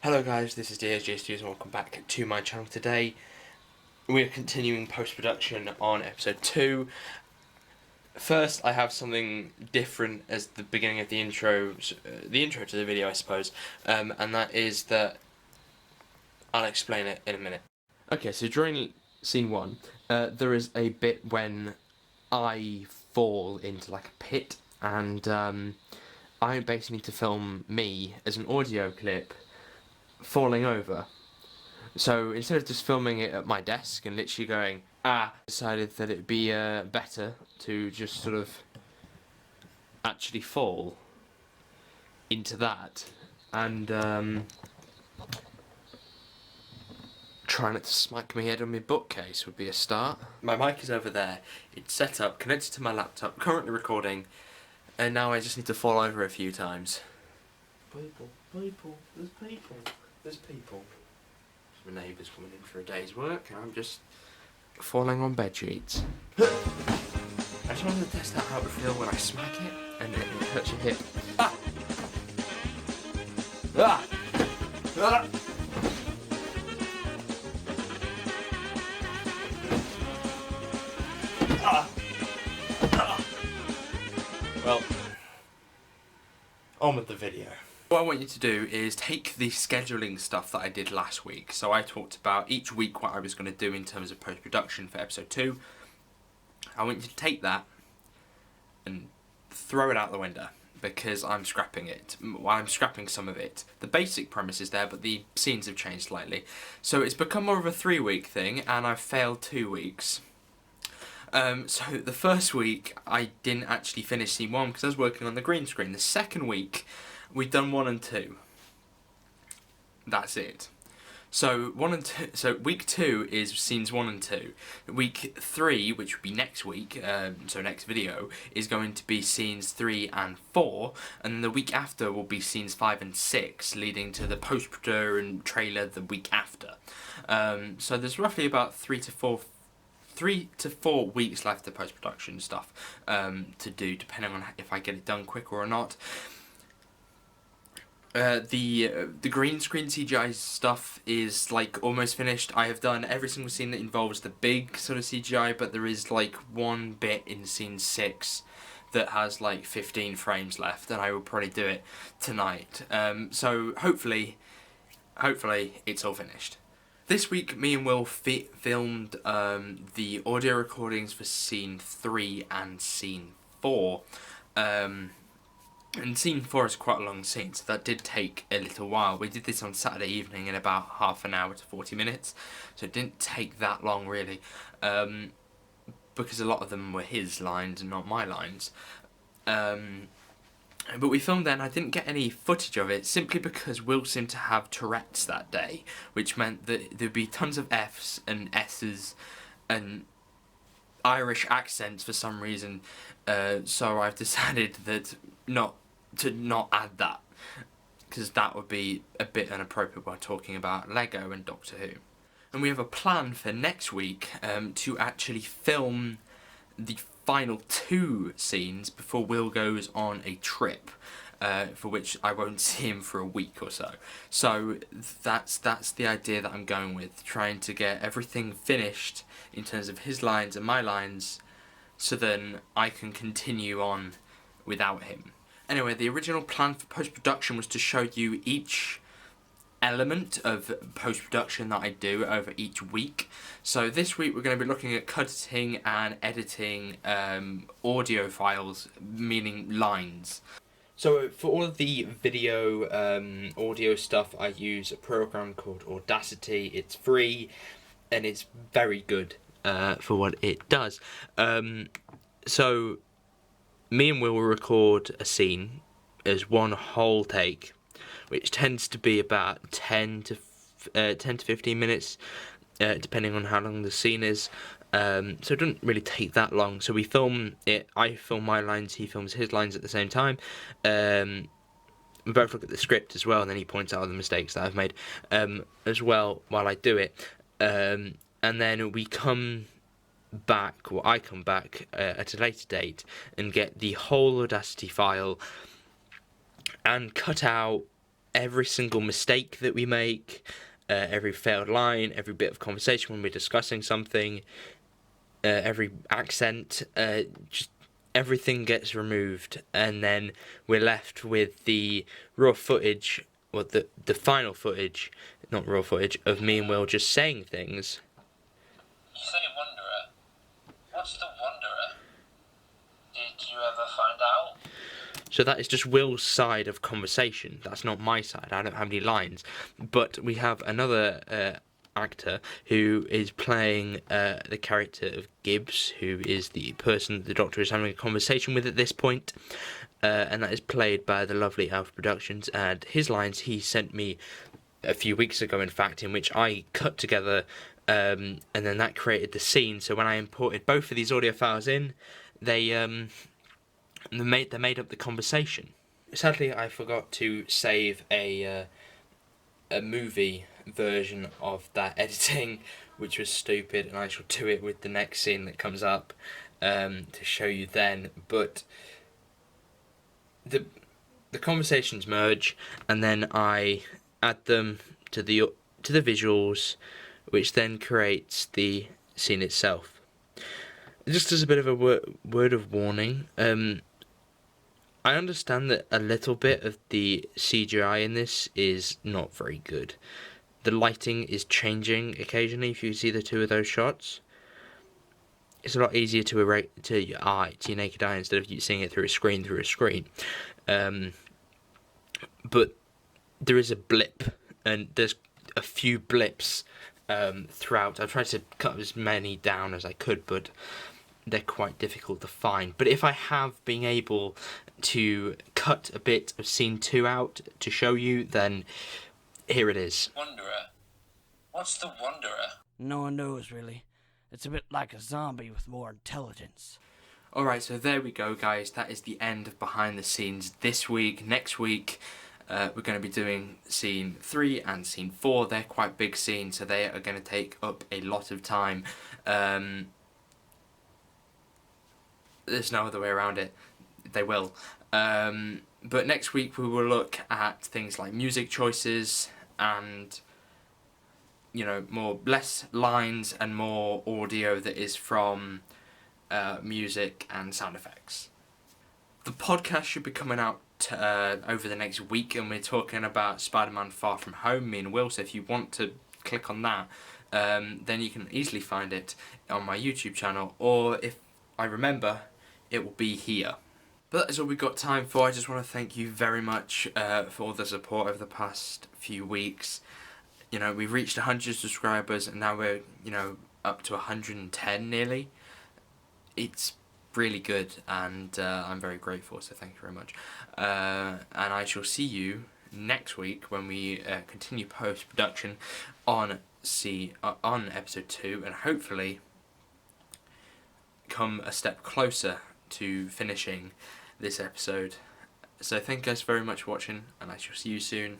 Hello guys, this is DSJ Studios and welcome back to my channel. Today we are continuing post-production on episode 2. First I have something different as the beginning of the intro to the video I suppose, and that is that I'll explain it in a minute. Okay, so during scene 1 there is a bit when I fall into like a pit and I basically need to film me as an audio clip falling over. So instead of just filming it at my desk and literally going, I decided that it'd be better to just sort of actually fall into that and try not to smack my head on my bookcase would be a start. My mic is over there, it's set up, connected to my laptop, currently recording, and now I just need to fall over a few times. There's people. My neighbour's coming in for a day's work and I'm just falling on bed sheets. I just wanted to test out how it would feel when I smack it and then it hurts your hip. Ah! Ah! Ah! Ah! Ah! Well, on with the video. What I want you to do is take the scheduling stuff that I did last week. So I talked about each week what I was going to do in terms of post-production for episode 2. I want you to take that and throw it out the window because I'm scrapping it. Well, I'm scrapping some of it. The basic premise is there, but the scenes have changed slightly. So it's become more of a 3-week thing and I've failed 2 weeks. So the first week I didn't actually finish scene 1 because I was working on the green screen. The second week we've done 1 and 2. That's it. So week 2 is scenes 1 and 2. Week 3, which would be next week, so next video, is going to be scenes 3 and 4, and then the week after will be scenes 5 and 6, leading to the post-production trailer the week after. So there's roughly about 3 to 4 weeks left of post-production stuff to do, depending on if I get it done quicker or not. The green screen CGI stuff is like almost finished. I have done every single scene that involves the big sort of CGI, but there is like one bit in scene 6 that has like 15 frames left, and I will probably do it tonight. So hopefully it's all finished. This week, me and Will filmed the audio recordings for scene 3 and scene 4. And scene 4 is quite a long scene, so that did take a little while. We did this on Saturday evening in about half an hour to 40 minutes, so it didn't take that long really, because a lot of them were his lines and not my lines. But we filmed then, I didn't get any footage of it, simply because Will seemed to have Tourette's that day, which meant that there'd be tons of F's and S's and Irish accents for some reason, so I've decided that not add that, because that would be a bit inappropriate while talking about Lego and Doctor Who. And we have a plan for next week to actually film the final 2 scenes before Will goes on a trip, for which I won't see him for a week or so. So that's the idea that I'm going with, trying to get everything finished in terms of his lines and my lines, so then I can continue on without him. Anyway, the original plan for post-production was to show you each element of post-production that I do over each week. So this week we're going to be looking at cutting and editing audio files, meaning lines. So for all of the video audio stuff, I use a program called Audacity. It's free and it's very good for what it does. So me and Will will record a scene as one whole take, which tends to be about 10 to 15 minutes, depending on how long the scene is. So it doesn't really take that long. So we film it, I film my lines, he films his lines at the same time. We both look at the script as well, and then he points out the mistakes that I've made as well while I do it. And then we come back, or I come back at a later date and get the whole Audacity file and cut out every single mistake that we make, every failed line, every bit of conversation when we're discussing something, every accent, just everything gets removed, and then we're left with the raw footage, or the final footage, not raw footage, of me and Will just saying things. You say Wanderer. What's the Wanderer? Did you ever find out? So that is just Will's side of conversation. That's not my side. I don't have any lines. But we have another actor who is playing the character of Gibbs, who is the person the Doctor is having a conversation with at this point. And that is played by the lovely Alpha Productions. And his lines he sent me a few weeks ago, in fact, in which I cut together, and then that created the scene. So when I imported both of these audio files in, they made up the conversation. Sadly, I forgot to save a movie version of that editing, which was stupid, and I shall do it with the next scene that comes up to show you then. But the conversations merge, and then I add them to the visuals, which then creates the scene itself. Just as a bit of a word of warning, I understand that a little bit of the CGI in this is not very good. The lighting is changing occasionally if you see the two of those shots. It's a lot easier to your eye, to your naked eye, instead of you seeing it through a screen. But there is a blip, and there's a few blips throughout. I've tried to cut as many down as I could, but they're quite difficult to find. But if I have been able to cut a bit of scene 2 out to show you, then here it is. Wanderer. What's the Wanderer? No one knows, really. It's a bit like a zombie with more intelligence. Alright, so there we go, guys. That is the end of Behind the Scenes this week. Next week, we're going to be doing scene 3 and scene 4. They're quite big scenes, so they are going to take up a lot of time. There's no other way around it. They will. But next week we will look at things like music choices and, you know, less lines and more audio that is from music and sound effects. The podcast should be coming out over the next week, and we're talking about Spider-Man Far From Home, me and Will, so if you want to click on that, then you can easily find it on my YouTube channel, or if I remember, it will be here. But that is all we've got time for. I just want to thank you very much for all the support over the past few weeks. You know, we've reached 100 subscribers, and now we're, you know, up to 110 nearly. It's really good, and I'm very grateful, so thank you very much. And I shall see you next week when we continue post-production on episode 2, and hopefully come a step closer to finishing this episode. So thank you guys very much for watching, and I shall see you soon.